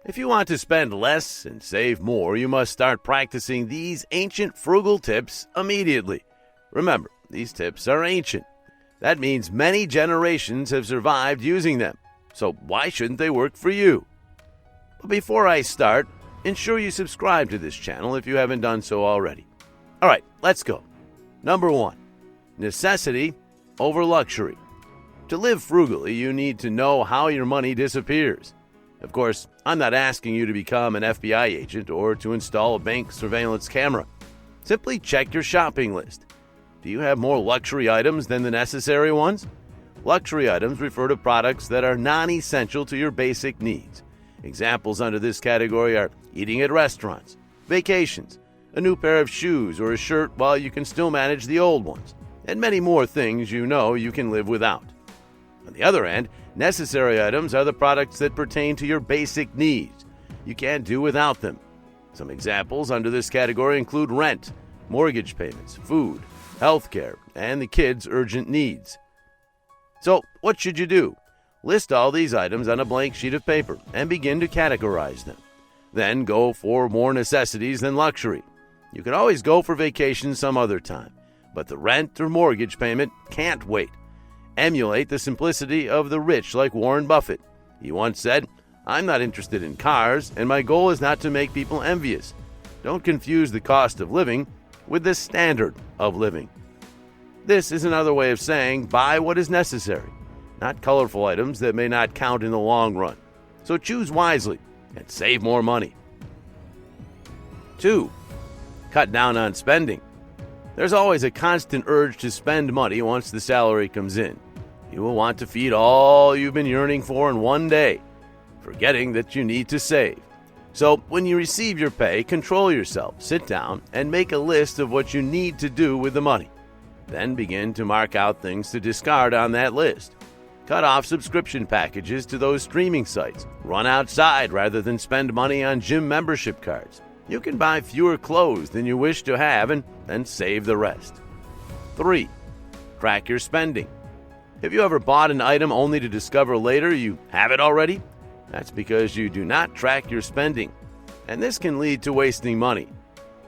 If you want to spend less and save more, you must start practicing these ancient frugal tips immediately. Remember, these tips are ancient. That means many generations have survived using them. So why shouldn't they work for you? But before I start, ensure you subscribe to this channel if you haven't done so already. All right, let's go. Number 1, necessity over luxury. To live frugally, you need to know how your money disappears. Of course, I'm not asking you to become an FBI agent or to install a bank surveillance camera. Simply check your shopping list. Do you have more luxury items than the necessary ones? Luxury items refer to products that are non-essential to your basic needs. Examples under this category are eating at restaurants, vacations, a new pair of shoes or a shirt while you can still manage the old ones, and many more things you know you can live without. On the other hand, necessary items are the products that pertain to your basic needs. You can't do without them. Some examples under this category include rent, mortgage payments, food, healthcare, and the kids' urgent needs. So, what should you do? List all these items on a blank sheet of paper and begin to categorize them. Then go for more necessities than luxury. You can always go for vacation some other time, but the rent or mortgage payment can't wait. Emulate the simplicity of the rich like Warren Buffett. He once said, "I'm not interested in cars, and my goal is not to make people envious." Don't confuse the cost of living with the standard of living. This is another way of saying buy what is necessary, not colorful items that may not count in the long run. So choose wisely and save more money. 2, cut down on spending. There's always a constant urge to spend money once the salary comes in. You will want to feed all you've been yearning for in one day, forgetting that you need to save. So when you receive your pay, control yourself, sit down, and make a list of what you need to do with the money. Then begin to mark out things to discard on that list. Cut off subscription packages to those streaming sites. Run outside rather than spend money on gym membership cards. You can buy fewer clothes than you wish to have and then save the rest. 3, track your spending. Have you ever bought an item only to discover later you have it already? That's because you do not track your spending, and this can lead to wasting money.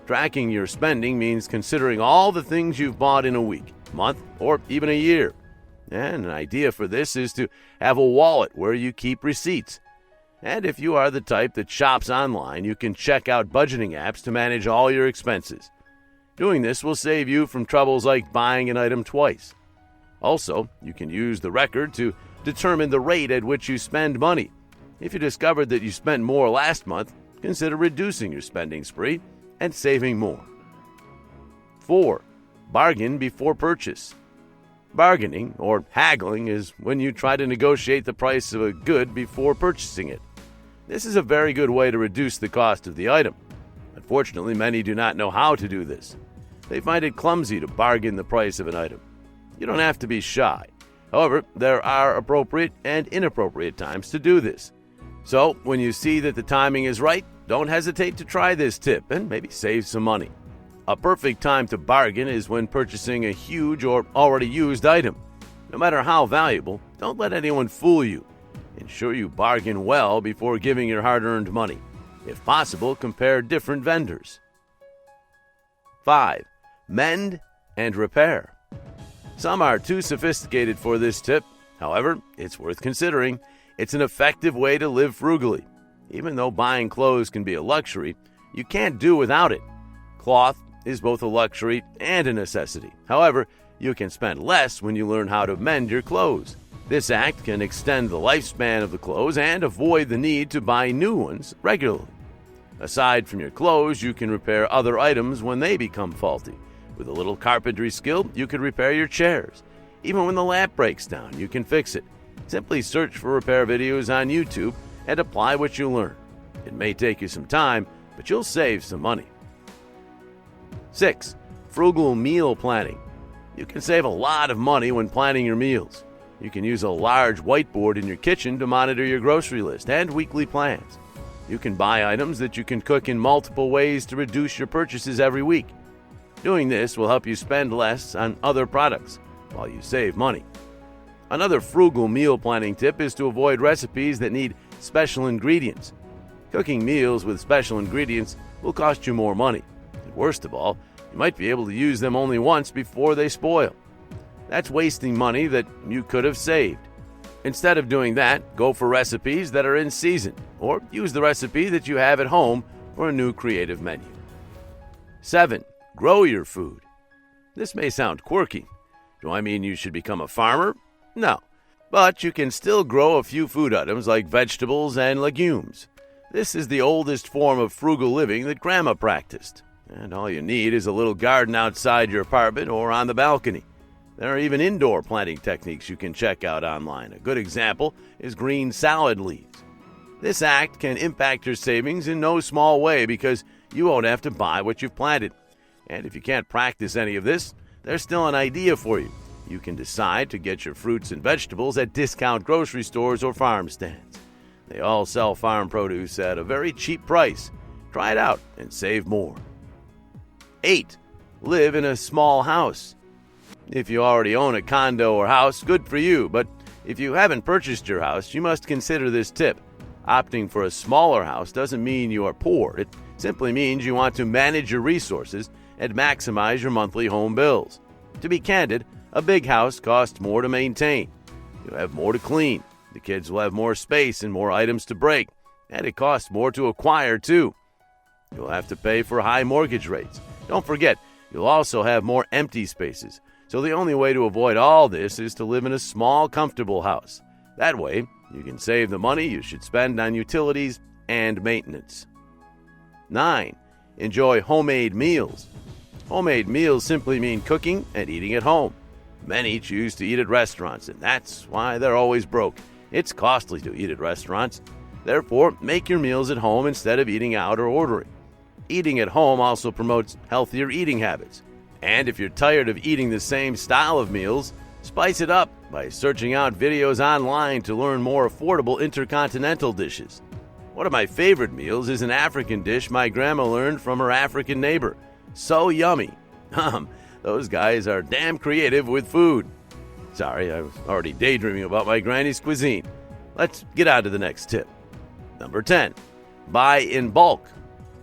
Tracking your spending means considering all the things you've bought in a week, month, or even a year. And an idea for this is to have a wallet where you keep receipts. And if you are the type that shops online, you can check out budgeting apps to manage all your expenses. Doing this will save you from troubles like buying an item twice. Also, you can use the record to determine the rate at which you spend money. If you discovered that you spent more last month, consider reducing your spending spree and saving more. 4, bargain before purchase. Bargaining, or haggling, is when you try to negotiate the price of a good before purchasing it. This is a very good way to reduce the cost of the item. Unfortunately, many do not know how to do this. They find it clumsy to bargain the price of an item. You don't have to be shy. However, there are appropriate and inappropriate times to do this. So, when you see that the timing is right, don't hesitate to try this tip and maybe save some money. A perfect time to bargain is when purchasing a huge or already used item. No matter how valuable, don't let anyone fool you. Ensure you bargain well before giving your hard-earned money. If possible, compare different vendors. 5, mend and repair. Some are too sophisticated for this tip. However, it's worth considering. It's an effective way to live frugally. Even though buying clothes can be a luxury, you can't do without it. Cloth is both a luxury and a necessity. However, you can spend less when you learn how to mend your clothes. This act can extend the lifespan of the clothes and avoid the need to buy new ones regularly. Aside from your clothes, you can repair other items when they become faulty. With a little carpentry skill, you can repair your chairs. Even when the lamp breaks down, you can fix it. Simply search for repair videos on YouTube and apply what you learn. It may take you some time, but you'll save some money. 6, frugal meal planning. You can save a lot of money when planning your meals. You can use a large whiteboard in your kitchen to monitor your grocery list and weekly plans. You can buy items that you can cook in multiple ways to reduce your purchases every week. Doing this will help you spend less on other products while you save money. Another frugal meal planning tip is to avoid recipes that need special ingredients. Cooking meals with special ingredients will cost you more money. And worst of all, you might be able to use them only once before they spoil. That's wasting money that you could have saved. Instead of doing that, go for recipes that are in season, or use the recipe that you have at home for a new creative menu. 7. Grow your food. This may sound quirky. Do I mean you should become a farmer? No. But you can still grow a few food items like vegetables and legumes. This is the oldest form of frugal living that Grandma practiced. And all you need is a little garden outside your apartment or on the balcony. There are even indoor planting techniques you can check out online. A good example is green salad leaves. This act can impact your savings in no small way because you won't have to buy what you've planted. And if you can't practice any of this, there's still an idea for you. You can decide to get your fruits and vegetables at discount grocery stores or farm stands. They all sell farm produce at a very cheap price. Try it out and save more. 8. Live in a small house. If you already own a condo or house, good for you. But if you haven't purchased your house, you must consider this tip. Opting for a smaller house doesn't mean you are poor. It simply means you want to manage your resources and maximize your monthly home bills. To be candid, a big house costs more to maintain. You'll have more to clean. The kids will have more space and more items to break. And it costs more to acquire, too. You'll have to pay for high mortgage rates. Don't forget, you'll also have more empty spaces. So the only way to avoid all this is to live in a small, comfortable house. That way, you can save the money you should spend on utilities and maintenance. 9. Enjoy homemade meals. Homemade meals simply mean cooking and eating at home. Many choose to eat at restaurants, and that's why they're always broke. It's costly to eat at restaurants. Therefore, make your meals at home instead of eating out or ordering. Eating at home also promotes healthier eating habits. And if you're tired of eating the same style of meals, spice it up by searching out videos online to learn more affordable intercontinental dishes. One of my favorite meals is an African dish my grandma learned from her African neighbor. So yummy. Those guys are damn creative with food. Sorry, I was already daydreaming about my granny's cuisine. Let's get on to the next tip. Number 10. Buy in bulk.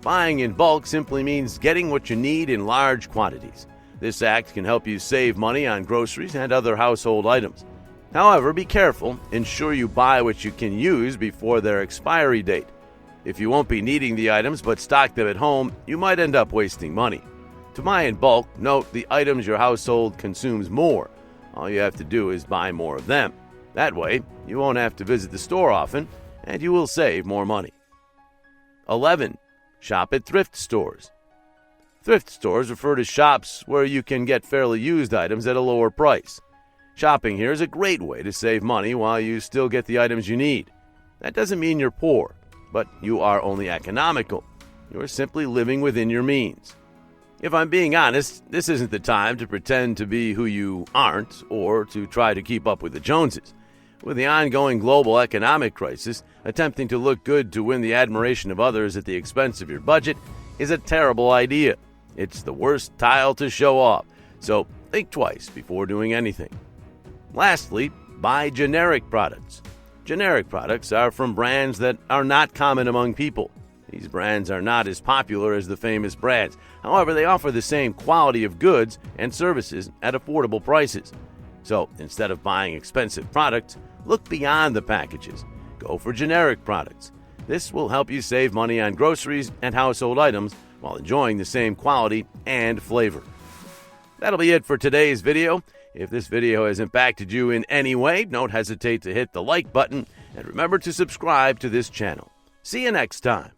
Buying in bulk simply means getting what you need in large quantities. This act can help you save money on groceries and other household items. However, be careful. Ensure you buy what you can use before their expiry date. If you won't be needing the items but stock them at home, you might end up wasting money. To buy in bulk, note the items your household consumes more. All you have to do is buy more of them. That way, you won't have to visit the store often, and you will save more money. 11. Shop at thrift stores. Thrift stores refer to shops where you can get fairly used items at a lower price. Shopping here is a great way to save money while you still get the items you need. That doesn't mean you're poor, but you are only economical. You're simply living within your means. If I'm being honest, this isn't the time to pretend to be who you aren't or to try to keep up with the Joneses. With the ongoing global economic crisis, attempting to look good to win the admiration of others at the expense of your budget is a terrible idea. It's the worst tile to show off, so think twice before doing anything. Lastly, buy generic products. Generic products are from brands that are not common among people. These brands are not as popular as the famous brands. However, they offer the same quality of goods and services at affordable prices. So instead of buying expensive products, look beyond the packages. Go for generic products. This will help you save money on groceries and household items while enjoying the same quality and flavor. That'll be it for today's video. If this video has impacted you in any way, don't hesitate to hit the like button and remember to subscribe to this channel. See you next time.